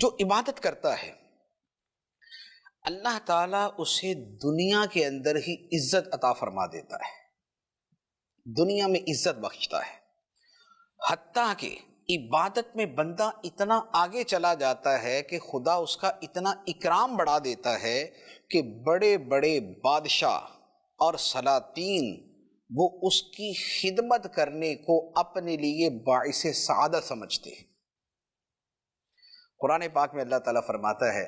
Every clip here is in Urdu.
جو عبادت کرتا ہے اللہ تعالیٰ اسے دنیا کے اندر ہی عزت عطا فرما دیتا ہے، دنیا میں عزت بخشتا ہے، حتیٰ کہ عبادت میں بندہ اتنا آگے چلا جاتا ہے کہ خدا اس کا اتنا اکرام بڑھا دیتا ہے کہ بڑے بڑے بادشاہ اور سلاطین وہ اس کی خدمت کرنے کو اپنے لیے باعث سعادت سمجھتے ہیں۔ قرآن پاک میں اللہ تعالیٰ فرماتا ہے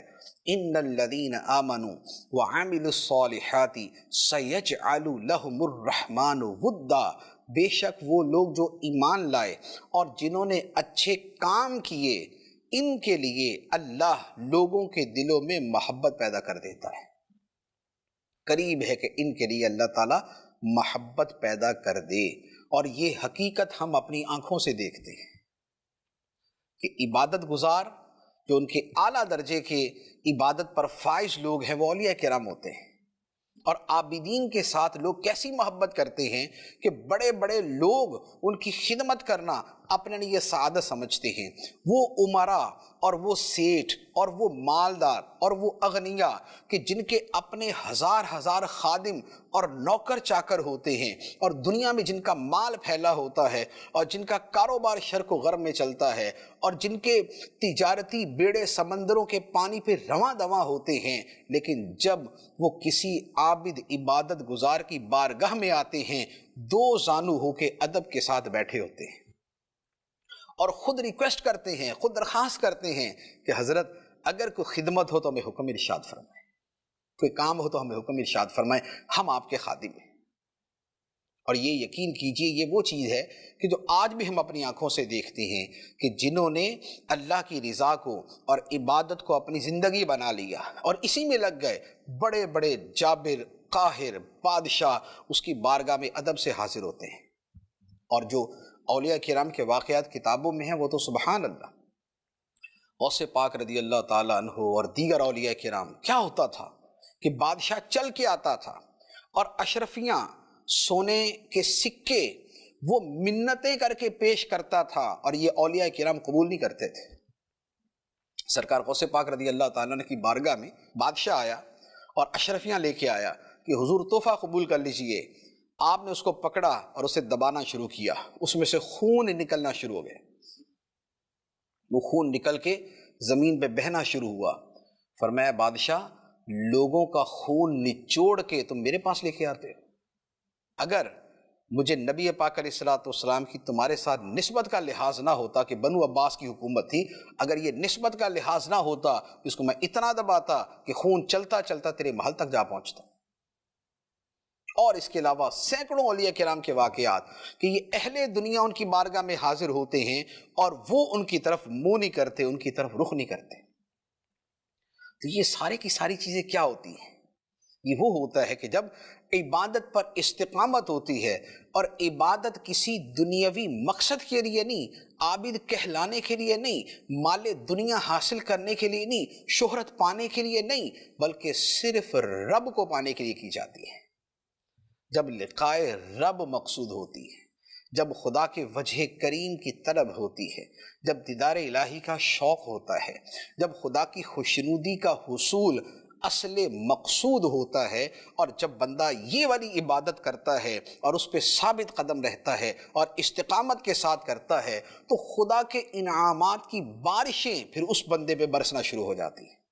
ان الذین آمنوا وعملوا الصالحات سیجعل لهم الرحمن ودا، بے شک وہ لوگ جو ایمان لائے اور جنہوں نے اچھے کام کیے ان کے لیے اللہ لوگوں کے دلوں میں محبت پیدا کر دیتا ہے۔ قریب ہے کہ ان کے لیے اللہ تعالیٰ محبت پیدا کر دے، اور یہ حقیقت ہم اپنی آنکھوں سے دیکھتے ہیں کہ عبادت گزار جو ان کے اعلیٰ درجے کے عبادت پر فائز لوگ ہیں وہ اولیاء کرام ہوتے ہیں، اور عابدین کے ساتھ لوگ کیسی محبت کرتے ہیں کہ بڑے بڑے لوگ ان کی خدمت کرنا اپنے لیے سعادت سمجھتے ہیں۔ وہ امراء اور وہ سیٹھ اور وہ مالدار اور وہ اغنیاء کہ جن کے اپنے ہزار ہزار خادم اور نوکر چاکر ہوتے ہیں، اور دنیا میں جن کا مال پھیلا ہوتا ہے اور جن کا کاروبار شرق و غرب میں چلتا ہے، اور جن کے تجارتی بیڑے سمندروں کے پانی پہ رواں دواں ہوتے ہیں، لیکن جب وہ کسی عابد عبادت گزار کی بارگاہ میں آتے ہیں دو زانو ہو کے ادب کے ساتھ بیٹھے ہوتے ہیں اور خود ریکویسٹ کرتے ہیں، خود درخواست کرتے ہیں کہ حضرت اگر کوئی خدمت ہو تو ہمیں حکم ارشاد فرمائیں، کوئی کام ہو تو ہمیں حکم ارشاد فرمائیں، ہم آپ کے خادم ہیں۔ اور یہ یقین کیجئے یہ وہ چیز ہے کہ جو آج بھی ہم اپنی آنکھوں سے دیکھتے ہیں کہ جنہوں نے اللہ کی رضا کو اور عبادت کو اپنی زندگی بنا لیا اور اسی میں لگ گئے، بڑے بڑے جابر قاہر بادشاہ اس کی بارگاہ میں ادب سے حاضر ہوتے ہیں۔ اور جو اولیاء کرام کے واقعات کتابوں میں ہیں وہ تو سبحان اللہ، غوث پاک رضی اللہ تعالیٰ عنہ اور دیگر اولیاء کرام، کیا ہوتا تھا کہ بادشاہ چل کے آتا تھا اور اشرفیاں سونے کے سکے وہ منتیں کر کے پیش کرتا تھا، اور یہ اولیاء کرام قبول نہیں کرتے تھے۔ سرکار غوث پاک رضی اللہ تعالیٰ عنہ کی بارگاہ میں بادشاہ آیا اور اشرفیاں لے کے آیا کہ حضور تحفہ قبول کر لیجئے۔ آپ نے اس کو پکڑا اور اسے دبانا شروع کیا، اس میں سے خون نکلنا شروع ہو گیا، وہ خون نکل کے زمین پہ بہنا شروع ہوا۔ فرمایا بادشاہ لوگوں کا خون نچوڑ کے تم میرے پاس لے کے آتے ہو، اگر مجھے نبی پاک علیہ الصلوۃ والسلام کی تمہارے ساتھ نسبت کا لحاظ نہ ہوتا کہ بنو عباس کی حکومت تھی، اگر یہ نسبت کا لحاظ نہ ہوتا اس کو میں اتنا دباتا کہ خون چلتا چلتا تیرے محل تک جا پہنچتا۔ اور اس کے علاوہ سینکڑوں اولیاء کرام کے واقعات کہ یہ اہل دنیا ان کی بارگاہ میں حاضر ہوتے ہیں اور وہ ان کی طرف منہ نہیں کرتے، ان کی طرف رخ نہیں کرتے۔ تو یہ سارے کی ساری چیزیں کیا ہوتی ہیں؟ یہ وہ ہوتا ہے کہ جب عبادت پر استقامت ہوتی ہے، اور عبادت کسی دنیاوی مقصد کے لیے نہیں، عابد کہلانے کے لیے نہیں، مال دنیا حاصل کرنے کے لیے نہیں، شہرت پانے کے لیے نہیں، بلکہ صرف رب کو پانے کے لیے کی جاتی ہے۔ جب لقائے رب مقصود ہوتی ہے، جب خدا کے وجہ کریم کی طلب ہوتی ہے، جب دیدار الہی کا شوق ہوتا ہے، جب خدا کی خوشنودی کا حصول اصل مقصود ہوتا ہے، اور جب بندہ یہ والی عبادت کرتا ہے اور اس پہ ثابت قدم رہتا ہے اور استقامت کے ساتھ کرتا ہے، تو خدا کے انعامات کی بارشیں پھر اس بندے پہ برسنا شروع ہو جاتی ہیں۔